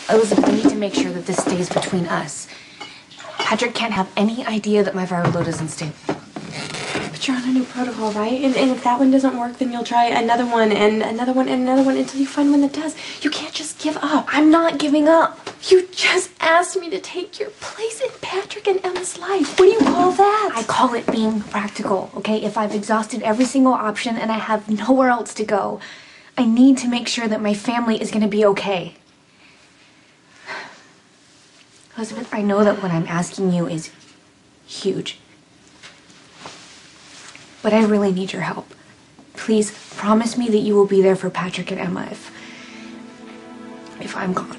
Elizabeth, I need to make sure that this stays between us. Patrick can't have any idea that my viral load is unstable. But you're on a new protocol, right? And if that one doesn't work, then you'll try another one and another one and another one until you find one that does. You can't just give up. I'm not giving up. You just asked me to take your place in Patrick and Emma's life. What do you call that? I call it being practical, okay? If I've exhausted every single option and I have nowhere else to go, I need to make sure that my family is going to be okay. Elizabeth, I know that what I'm asking you is huge. But I really need your help. Please promise me that you will be there for Patrick and Emma if I'm gone.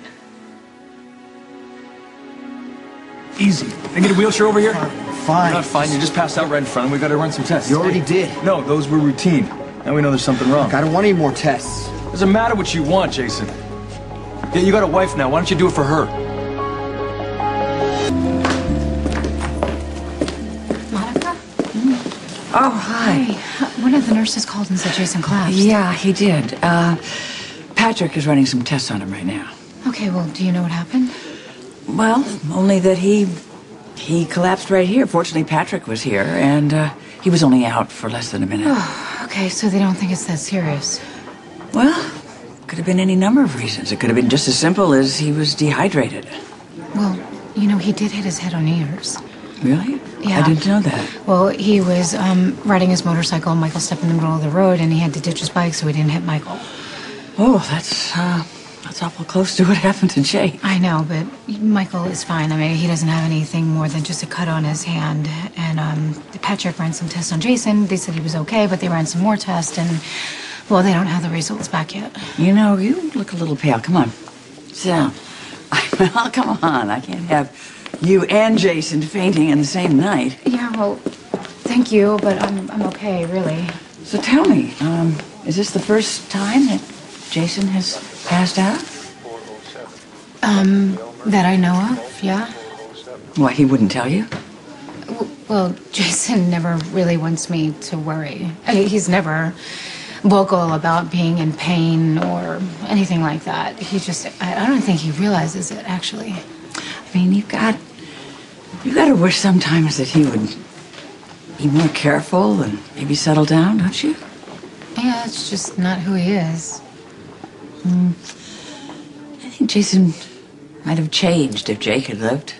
Easy. Can I get a wheelchair over here? Fine. You're not fine. You just passed out right in front. We got to run some tests. You already did. No, those were routine. Now we know there's something wrong. Look, I don't want any more tests. Doesn't matter what you want, Jason. Yeah, you got a wife now. Why don't you do it for her? Monica? Oh, hi. One of the nurses called and said Jason collapsed. Yeah, he did. Patrick is running some tests on him right now. Okay, well, do you know what happened? Well, only that he collapsed right here. Fortunately, Patrick was here, and he was only out for less than a minute. Oh, okay, so they don't think it's that serious. Well, could have been any number of reasons. It could have been just as simple as he was dehydrated. Well, you know, he did hit his head on New Year's. Really? Yeah. I didn't know that. Well, he was riding his motorcycle, and Michael stepped in the middle of the road, and he had to ditch his bike so he didn't hit Michael. Oh, that's awful close to what happened to Jake. I know, but Michael is fine. I mean, he doesn't have anything more than just a cut on his hand. And Patrick ran some tests on Jason. They said he was okay, but they ran some more tests, and, well, they don't have the results back yet. You know, you look a little pale. Come on. Sit down. Well, come on. I can't have you and Jason fainting in the same night. Yeah, well, thank you, but I'm okay, really. So tell me, is this the first time that Jason has passed out? That I know of, yeah. Why, he wouldn't tell you? Well, Jason never really wants me to worry. I mean, he's never vocal about being in pain or anything like that. He just, I don't think he realizes it, actually. I mean, you got to wish sometimes that he would be more careful and maybe settle down, don't you? Yeah, it's just not who he is. I think Jason might have changed if Jake had lived.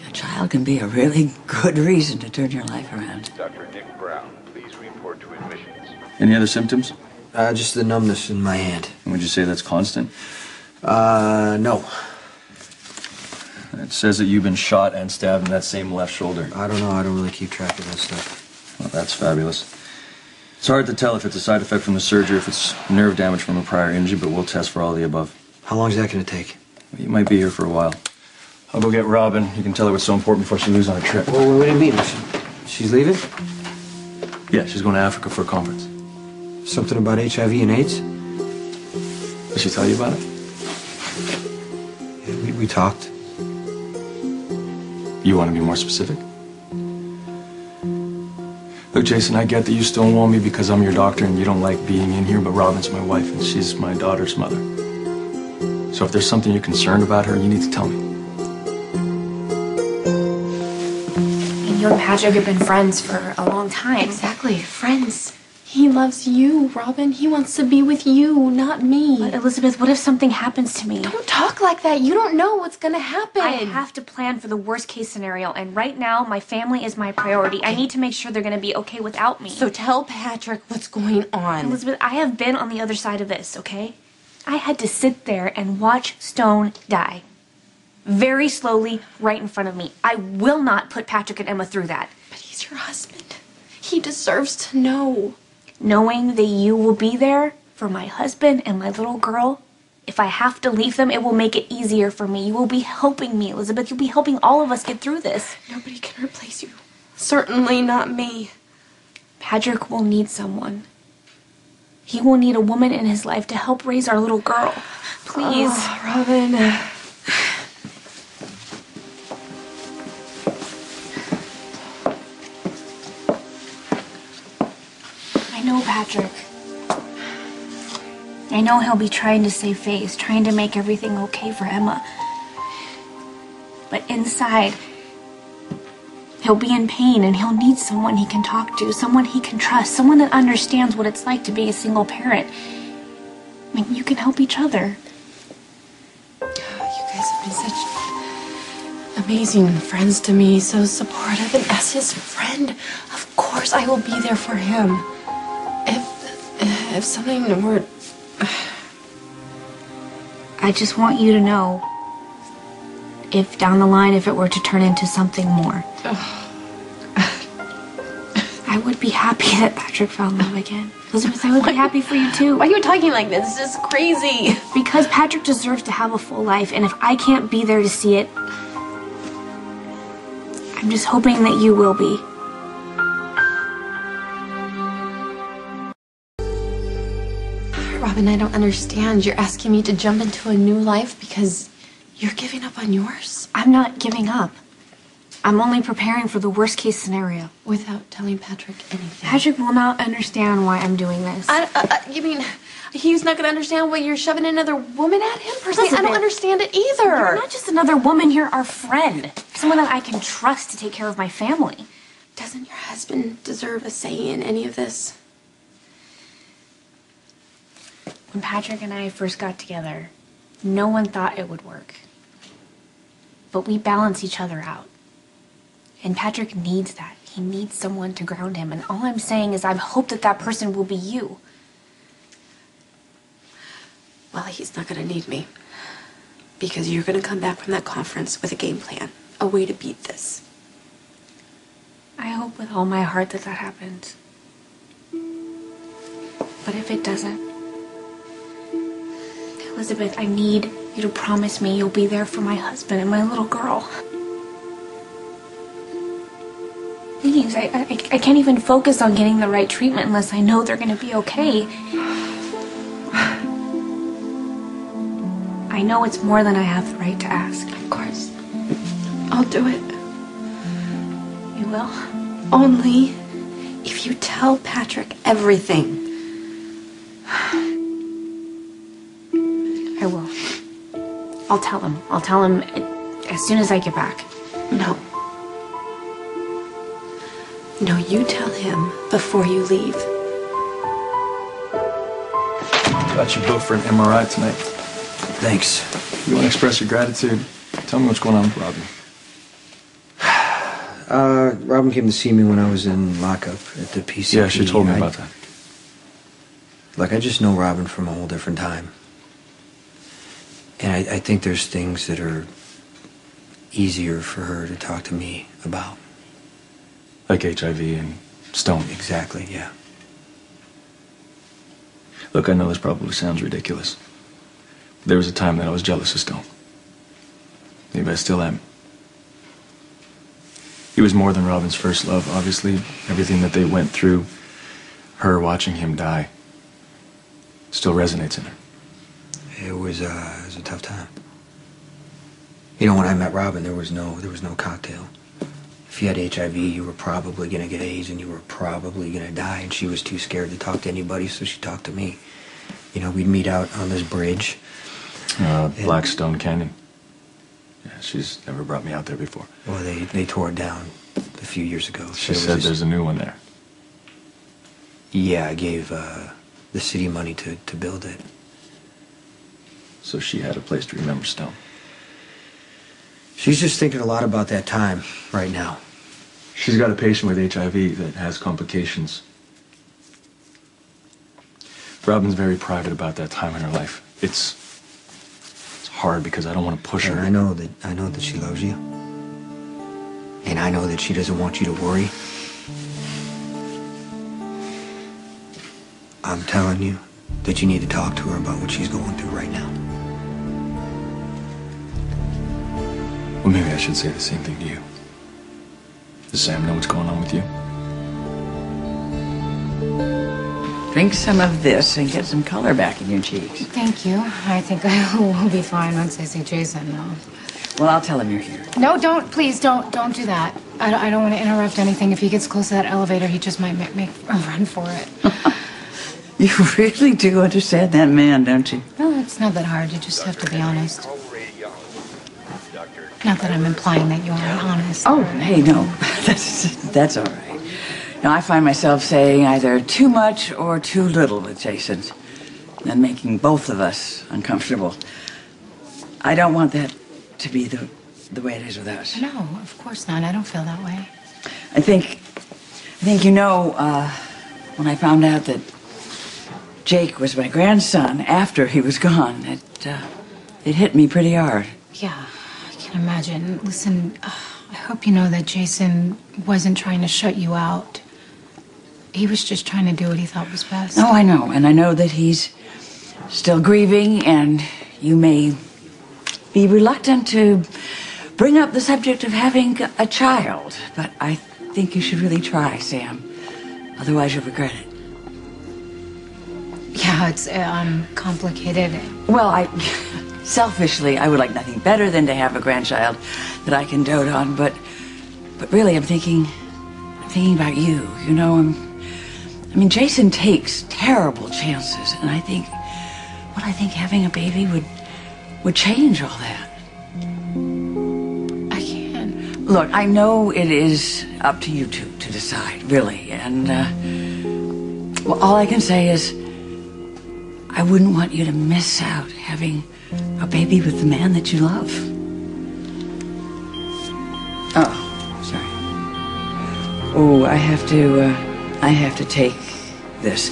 A child can be a really good reason to turn your life around. Dr. Nick Brown, please report to admissions. Any other symptoms? Just the numbness in my hand. Would you say that's constant? No. It says that you've been shot and stabbed in that same left shoulder. I don't know. I don't really keep track of that stuff. Well, that's fabulous. It's hard to tell if it's a side effect from the surgery or if it's nerve damage from a prior injury, but we'll test for all the above. How long is that going to take? You might be here for a while. I'll go get Robin. You can tell her what's so important before she leaves on a trip. Well, what do you mean? She's leaving? Yeah, she's going to Africa for a conference. Something about HIV and AIDS? Did she tell you about it? Yeah, we talked. You want to be more specific? Look, Jason, I get that you stonewall me because I'm your doctor and you don't like being in here, but Robin's my wife and she's my daughter's mother. So if there's something you're concerned about her, you need to tell me. And you and Patrick have been friends for a long time. Exactly, friends. He loves you, Robin. He wants to be with you, not me. But Elizabeth, what if something happens to me? Don't talk like that. You don't know what's gonna happen. I have to plan for the worst case scenario, and right now, my family is my priority. I need to make sure they're gonna be okay without me. So tell Patrick what's going on. Elizabeth, I have been on the other side of this, okay? I had to sit there and watch Stone die. Very slowly, right in front of me. I will not put Patrick and Emma through that. But he's your husband. He deserves to know. Knowing that you will be there for my husband and my little girl, if I have to leave them, it will make it easier for me. You will be helping me, Elizabeth. You'll be helping all of us get through this. Nobody can replace you. Certainly not me. Patrick will need someone. He will need a woman in his life to help raise our little girl. Please. Oh, Robin. I know, Patrick. I know he'll be trying to save face, trying to make everything okay for Emma. But inside, he'll be in pain and he'll need someone he can talk to, someone he can trust, someone that understands what it's like to be a single parent. I mean, you can help each other. You guys have been such amazing friends to me, so supportive. And as his friend, of course I will be there for him. If something were... I just want you to know, if down the line, if it were to turn into something more, I would be happy that Patrick found love again. Elizabeth, I would be happy for you too. Why are you talking like this? This is crazy. Because Patrick deserves to have a full life, and if I can't be there to see it, I'm just hoping that you will be. Robin, I don't understand. You're asking me to jump into a new life because you're giving up on yours? I'm not giving up. I'm only preparing for the worst case scenario. Without telling Patrick anything. Patrick will not understand why I'm doing this. You mean he's not going to understand why you're shoving another woman at him? Personally, I don't Elizabeth, understand it either. You're not just another woman, you're our friend. Someone that I can trust to take care of my family. Doesn't your husband deserve a say in any of this? When Patrick and I first got together, no one thought it would work. But we balance each other out. And Patrick needs that. He needs someone to ground him. And all I'm saying is I hope that that person will be you. Well, he's not going to need me. Because you're going to come back from that conference with a game plan. A way to beat this. I hope with all my heart that that happens. But if it doesn't, Elizabeth, I need you to promise me you'll be there for my husband and my little girl. Please, I can't even focus on getting the right treatment unless I know they're going to be okay. I know it's more than I have the right to ask. Of course. I'll do it. You will? Only if you tell Patrick everything. I will. I'll tell him. I'll tell him as soon as I get back. No. No, you tell him before you leave. Got you booked for an MRI tonight. Thanks. You want to express your gratitude? Tell me what's going on with Robin. Robin came to see me when I was in lockup at the PCP. Yeah, she told me about that. Look, I just know Robin from a whole different time. And I think there's things that are easier for her to talk to me about. Like HIV and Stone. Exactly, yeah. Look, I know this probably sounds ridiculous. There was a time that I was jealous of Stone. Maybe I still am. He was more than Robin's first love. Obviously, everything that they went through, her watching him die, still resonates in her. It was a tough time. You know, when I met Robin, there was no cocktail. If you had HIV, you were probably gonna get AIDS and you were probably gonna die, and she was too scared to talk to anybody, so she talked to me. You know, we'd meet out on this bridge. Blackstone Canyon. Yeah, she's never brought me out there before. Well, they tore it down a few years ago. She So it said was there's a new one there. Yeah, I gave the city money to build it. So she had a place to remember Stone. She's just thinking a lot about that time right now. She's got a patient with HIV that has complications. Robin's very private about that time in her life. It's hard because I don't want to push her. And I know that she loves you. And I know that she doesn't want you to worry. I'm telling you that you need to talk to her about what she's going through right now. Well, maybe I should say the same thing to you. Does Sam know what's going on with you? Drink some of this and get some color back in your cheeks. Thank you. I think I will be fine once I see Jason, though. Well, I'll tell him you're here. No, please don't do that. I don't want to interrupt anything. If he gets close to that elevator, he just might make a run for it. You really do understand that man, don't you? No, it's not that hard. You just have to be honest. Not that I'm implying that you aren't honest. Oh, hey, no. That's all right. Now, I find myself saying either too much or too little with Jason, and making both of us uncomfortable. I don't want that to be the way it is with us. No, of course not. I don't feel that way. I think you know, when I found out that Jake was my grandson after he was gone, it hit me pretty hard. Yeah, I can imagine. Listen, I hope you know that Jason wasn't trying to shut you out. He was just trying to do what he thought was best. Oh, I know. And I know that he's still grieving, and you may be reluctant to bring up the subject of having a child. But I think you should really try, Sam. Otherwise, you'll regret it. Yeah, it's complicated. Well, selfishly, I would like nothing better than to have a grandchild that I can dote on. But really, I'm thinking about you. You know, I mean, Jason takes terrible chances, and I think having a baby would change all that. I can't. Look, I know it is up to you two to decide, really, and well, all I can say is I wouldn't want you to miss out having a baby with the man that you love. Oh, sorry. Oh, I have to take this.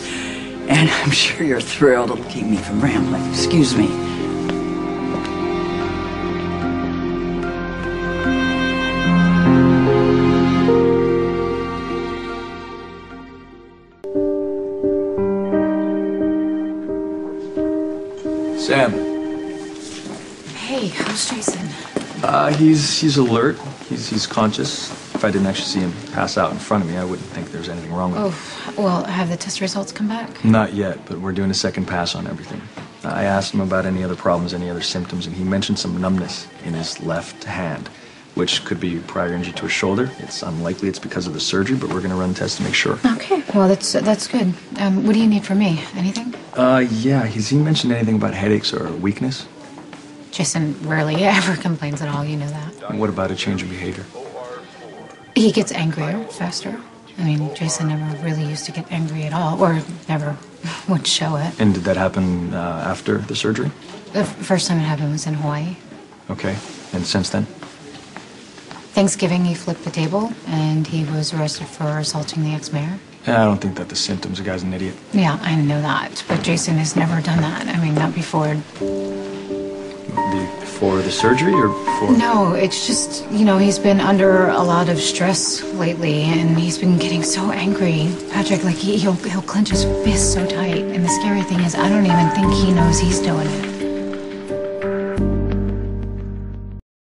And I'm sure you're thrilled it'll keep me from rambling. Excuse me. Sam. Hey, how's Jason? He's alert. He's conscious. If I didn't actually see him pass out in front of me, I wouldn't think there's anything wrong with him. Oh, well, have the test results come back? Not yet, but we're doing a second pass on everything. I asked him about any other problems, any other symptoms, and he mentioned some numbness in his left hand, which could be prior injury to his shoulder. It's unlikely it's because of the surgery, but we're going to run tests to make sure. Okay, well, that's good. What do you need from me? Anything? Yeah. Has he mentioned anything about headaches or weakness? Jason rarely ever complains at all, you know that. And what about a change in behavior? He gets angrier faster. I mean, Jason never really used to get angry at all, or never would show it. And did that happen after the surgery? The first time it happened was in Hawaii. Okay. And since then? Thanksgiving, he flipped the table, and he was arrested for assaulting the ex-mayor. I don't think that the symptoms. The guy's an idiot. Yeah, I know that, but Jason has never done that. I mean, not before. Before the surgery or before? No, it's just, you know, he's been under a lot of stress lately, and he's been getting so angry. Patrick, like, he'll clench his fist so tight, and the scary thing is I don't even think he knows he's doing it.